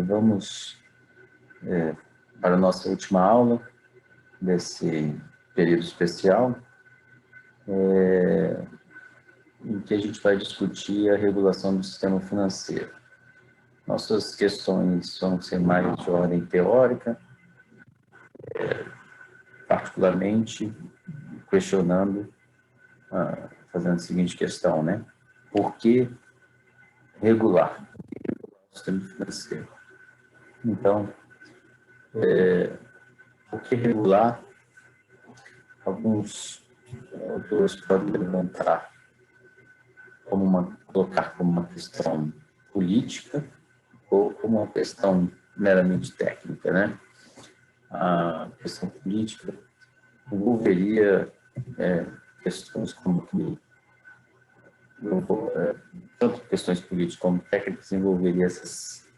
Vamos para a nossa última aula desse período especial, em que a gente vai discutir a regulação do sistema financeiro. Nossas questões vão ser mais de ordem teórica, particularmente questionando, fazendo a seguinte questão, né? Por que regular o sistema financeiro? Então, por que regular? Alguns autores podem levantar colocar como uma questão política ou como uma questão meramente técnica, né? A questão política envolveria questões como que tanto questões políticas como técnicas envolveria essas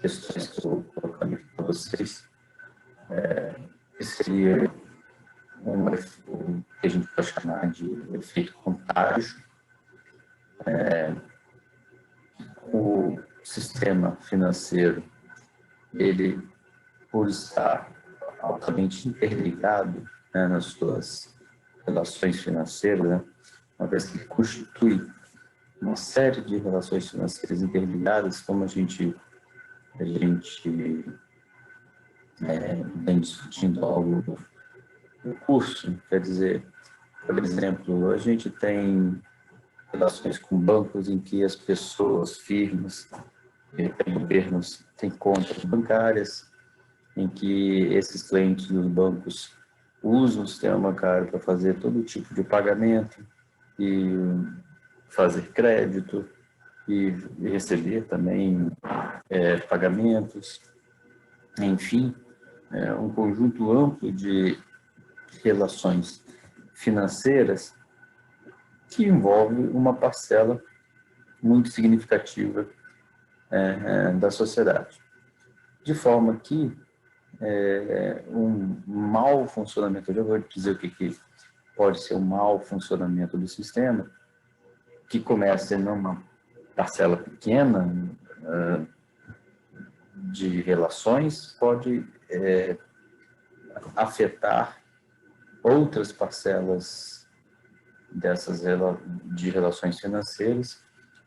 questões que eu estou colocando aqui para vocês, que seria o que a gente pode chamar de efeito contágio. O sistema financeiro, ele, por estar altamente interligado, né, nas suas relações financeiras, né, uma vez que constitui uma série de relações financeiras interligadas, como a gente vem discutindo ao longo do curso. Quer dizer, por exemplo, a gente tem relações com bancos em que as pessoas, firmas, governos têm contas bancárias, em que esses clientes dos bancos usam o sistema bancário para fazer todo tipo de pagamento e fazer crédito e receber também pagamentos. Enfim, um conjunto amplo de relações financeiras que envolve uma parcela muito significativa da sociedade. De forma que um mau funcionamento, eu já vou dizer o que pode ser um mau funcionamento do sistema, que começa numa parcela pequena de relações, pode afetar outras parcelas de relações financeiras,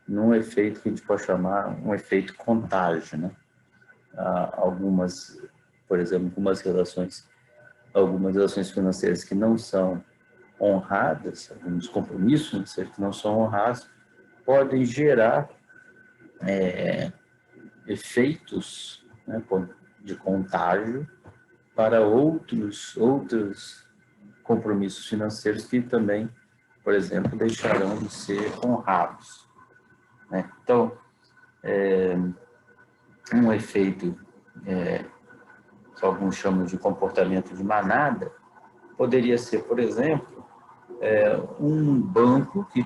num efeito que a gente pode chamar um efeito contágio, né? Por exemplo, algumas relações financeiras que não são honradas, alguns compromissos financeiros que não são honrados, podem gerar efeitos, né, de contágio para outros compromissos financeiros que também, por exemplo, deixarão de ser honrados, né? Então, um efeito que alguns chamam de comportamento de manada poderia ser, por exemplo, um banco que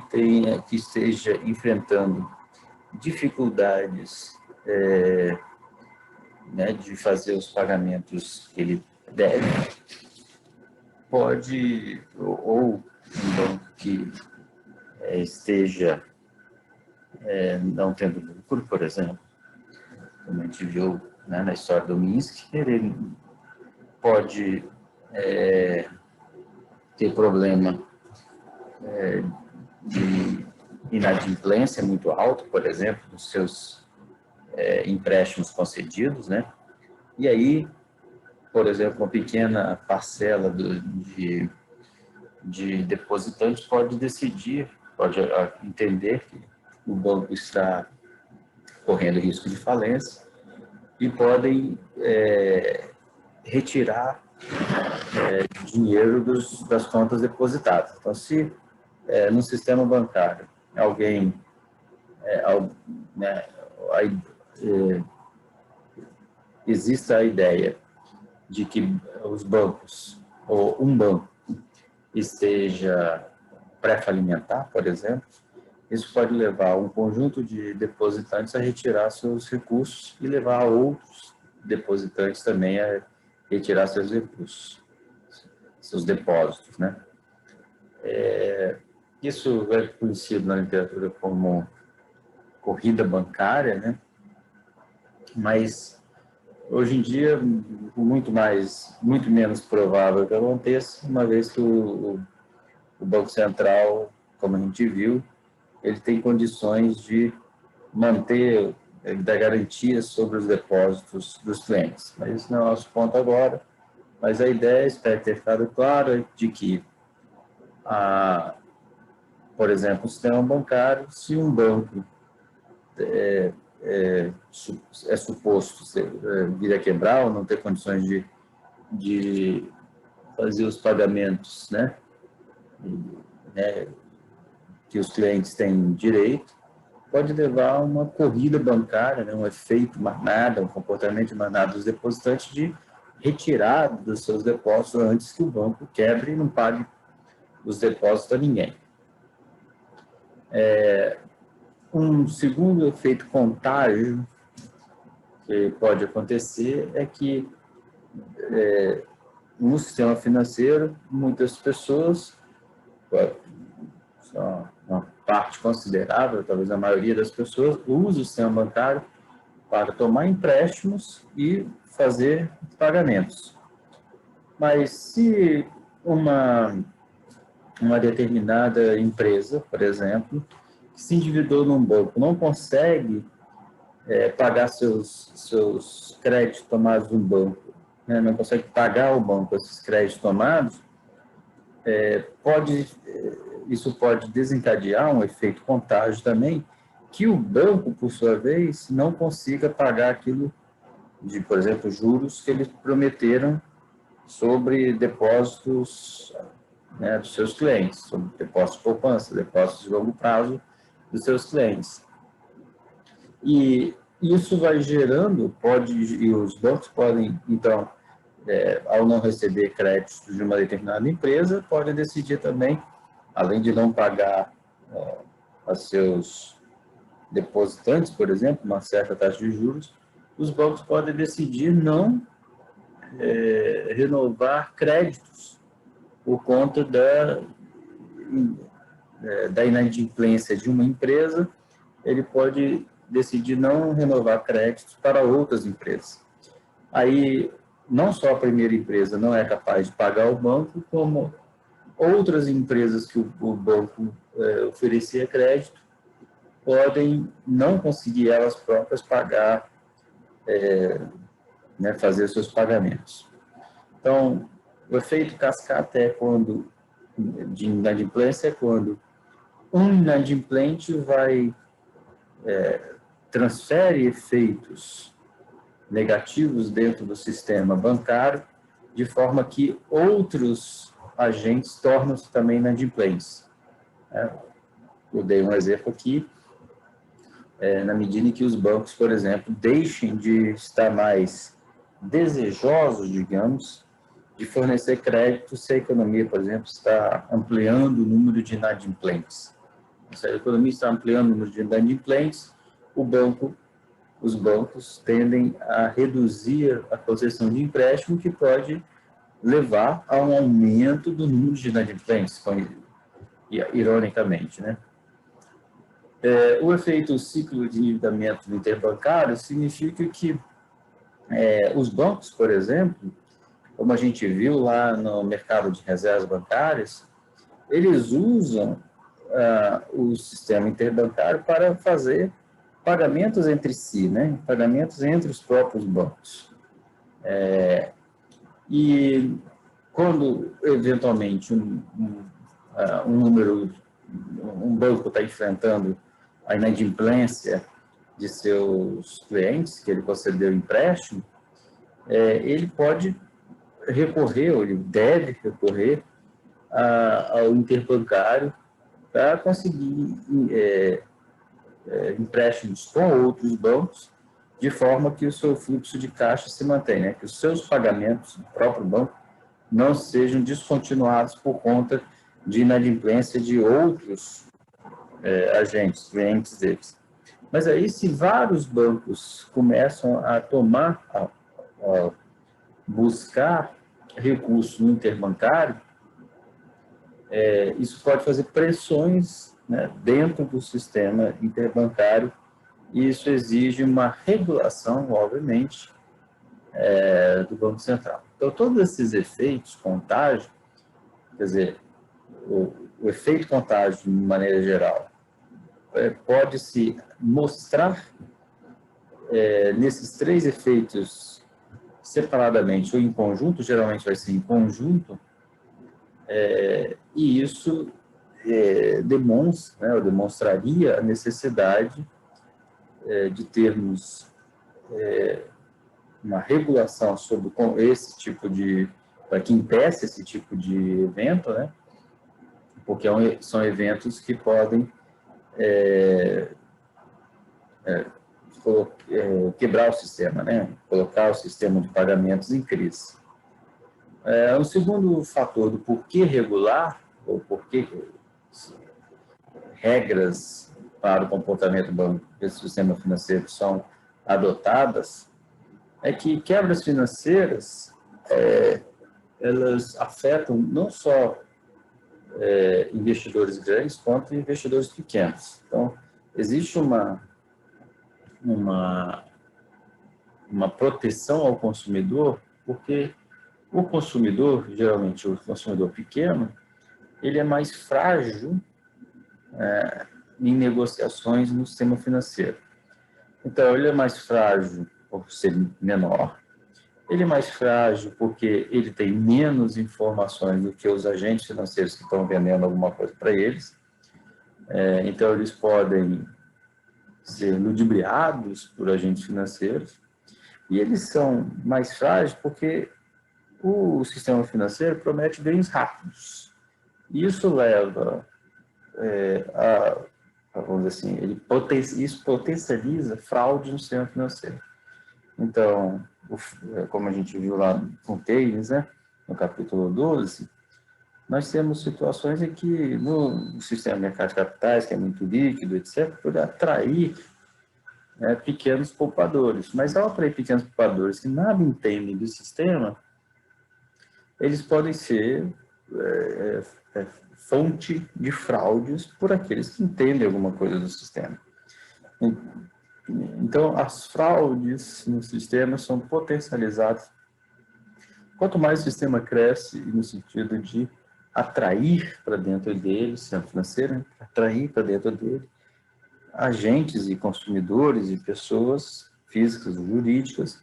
esteja enfrentando dificuldades né, de fazer os pagamentos que ele deve, ou um banco que esteja não tendo lucro, por exemplo, como a gente viu, né, na história do Minsk, ele pode ter problema de inadimplência muito alto, por exemplo, dos seus empréstimos concedidos, né? E aí, por exemplo, uma pequena parcela de depositantes pode entender que o banco está correndo risco de falência e podem retirar dinheiro das contas depositadas. Então, se no sistema bancário alguém existe a ideia de que os bancos, ou um banco, esteja pré-falimentar, por exemplo, isso pode levar um conjunto de depositantes a retirar seus recursos e levar outros depositantes também a retirar seus recursos, seus depósitos, né? Isso é conhecido na literatura como corrida bancária, né? mas hoje em dia muito menos provável que aconteça, uma vez que o Banco Central, como a gente viu, ele tem condições de manter, dar garantias sobre os depósitos dos clientes. Mas isso não é o nosso ponto agora, mas a ideia, espero ter ficado claro, de que, por exemplo, o sistema bancário, se um banco é suposto vir a quebrar ou não ter condições de fazer os pagamentos, né, que os clientes têm direito, pode levar a uma corrida bancária, né, um efeito manada, um comportamento de manada dos depositantes de retirar dos seus depósitos antes que o banco quebre e não pague os depósitos a ninguém. Um segundo efeito contágio que pode acontecer é que no sistema financeiro, muitas pessoas, uma parte considerável, talvez a maioria das pessoas, usa o sistema bancário para tomar empréstimos e fazer pagamentos. Mas se uma determinada empresa, por exemplo, que se endividou num banco, não consegue pagar seus créditos tomados no banco, né, não consegue pagar ao banco esses créditos tomados, isso pode desencadear um efeito contágio também, que o banco, por sua vez, não consiga pagar aquilo de, por exemplo, juros que eles prometeram sobre depósitos, né, dos seus clientes, sobre depósitos de poupança, depósitos de longo prazo dos seus clientes. E isso vai gerando, e os bancos podem, então, ao não receber créditos de uma determinada empresa, podem decidir também, além de não pagar a seus depositantes, por exemplo, uma certa taxa de juros, os bancos podem decidir não renovar créditos por conta da inadimplência de uma empresa. Ele pode decidir não renovar créditos para outras empresas. Aí, não só a primeira empresa não é capaz de pagar o banco, como outras empresas que o banco oferecia crédito podem não conseguir elas próprias pagar, né, fazer seus pagamentos. Então, o efeito cascata de inadimplência é quando um inadimplente transfere efeitos negativos dentro do sistema bancário, de forma que outros agentes tornam-se também inadimplentes. Eu dei um exemplo aqui, na medida em que os bancos, por exemplo, deixem de estar mais desejosos, digamos, de fornecer crédito se a economia, por exemplo, está ampliando o número de inadimplentes. Se a economia está ampliando o número de inadimplentes, os bancos tendem a reduzir a concessão de empréstimo, que pode levar a um aumento do número de inadimplentes, ironicamente, né? O efeito ciclo de endividamento interbancário significa que os bancos, por exemplo, como a gente viu lá no mercado de reservas bancárias, eles usam o sistema interbancário para fazer pagamentos entre si, né? Pagamentos entre os próprios bancos. E quando, eventualmente, um banco está enfrentando a inadimplência de seus clientes, que ele concedeu empréstimo, ele pode recorrer, ou ele deve recorrer ao interbancário para conseguir empréstimos com outros bancos, de forma que o seu fluxo de caixa se mantenha, né? Que os seus pagamentos do próprio banco não sejam descontinuados por conta de inadimplência de outros agentes, clientes deles. Mas aí, se vários bancos começam a buscar recursos no interbancário, isso pode fazer pressões, né, dentro do sistema interbancário e isso exige uma regulação, obviamente, do Banco Central. Então, todos esses efeitos, contágio, quer dizer, o efeito contágio, de maneira geral, pode se mostrar nesses três efeitos separadamente ou em conjunto, geralmente vai ser em conjunto, e isso demonstra, né, ou demonstraria a necessidade de termos uma regulação sobre esse tipo de, para que impeça esse tipo de evento, né, porque são eventos que podem quebrar o sistema, né, colocar o sistema de pagamentos em crise. Um segundo fator do porquê regular, ou porquê regras para o comportamento do sistema financeiro são adotadas, é que quebras financeiras, elas afetam não só investidores grandes, quanto investidores pequenos. Então, existe uma proteção ao consumidor, porque o consumidor, geralmente o consumidor pequeno, ele é mais frágil em negociações no sistema financeiro. Então, ele é mais frágil por ser menor, ele é mais frágil porque ele tem menos informações do que os agentes financeiros que estão vendendo alguma coisa para eles. Então, eles podem ser ludibriados por agentes financeiros, e eles são mais frágeis porque o sistema financeiro promete ganhos rápidos. Isso leva vamos dizer assim, isso potencializa fraude no sistema financeiro. Então, como a gente viu lá com Keynes, né, no capítulo 12, nós temos situações em que no sistema de mercado de capitais, que é muito líquido, etc., pode atrair pequenos poupadores. Mas ao atrair pequenos poupadores que nada entendem do sistema, eles podem ser fonte de fraudes por aqueles que entendem alguma coisa do sistema. Então, as fraudes no sistema são potencializadas. Quanto mais o sistema cresce, no sentido de atrair para dentro dele, sistema financeiro, né? Atrair para dentro dele agentes e consumidores e pessoas físicas ou jurídicas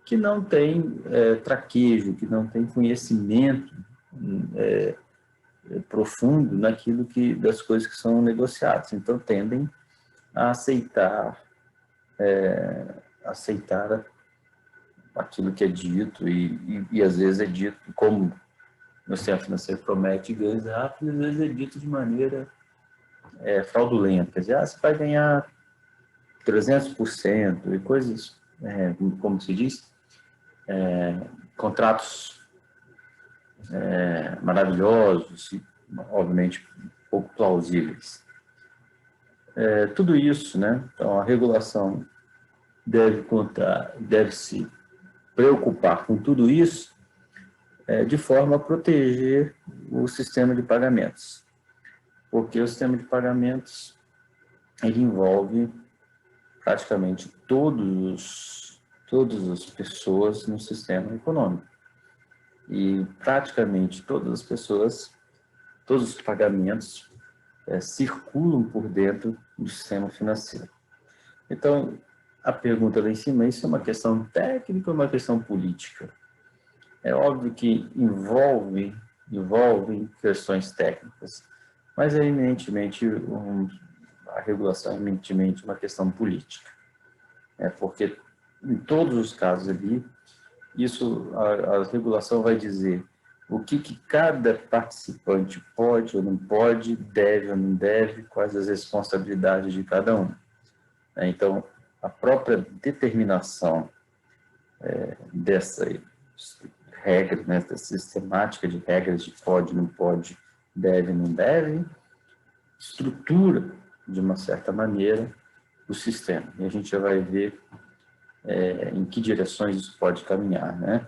que não têm traquejo, que não têm conhecimento profundo naquilo das coisas que são negociadas. Então, tendem a aceitar aquilo que é dito e às vezes é dito como no sistema financeiro promete ganhos rápidos, às vezes é dito de maneira fraudulenta. Quer dizer, você vai ganhar 300% e coisas, como se diz, contratos maravilhosos e, obviamente, pouco plausíveis. Tudo isso, né? Então, a regulação deve se preocupar com tudo isso de forma a proteger o sistema de pagamentos. Porque o sistema de pagamentos ele envolve praticamente todas as pessoas no sistema econômico. E praticamente todas as pessoas, todos os pagamentos circulam por dentro do sistema financeiro. Então, a pergunta lá em cima, isso é uma questão técnica ou uma questão política? É óbvio que envolve questões técnicas, mas é eminentemente a regulação é eminentemente uma questão política. Porque em todos os casos ali, a regulação vai dizer o que cada participante pode ou não pode, deve ou não deve, quais as responsabilidades de cada um. Então, a própria determinação dessa regra, né, dessa sistemática de regras de pode, não pode, deve, não deve, estrutura, de uma certa maneira, o sistema. E a gente já vai ver em que direções isso pode caminhar, né?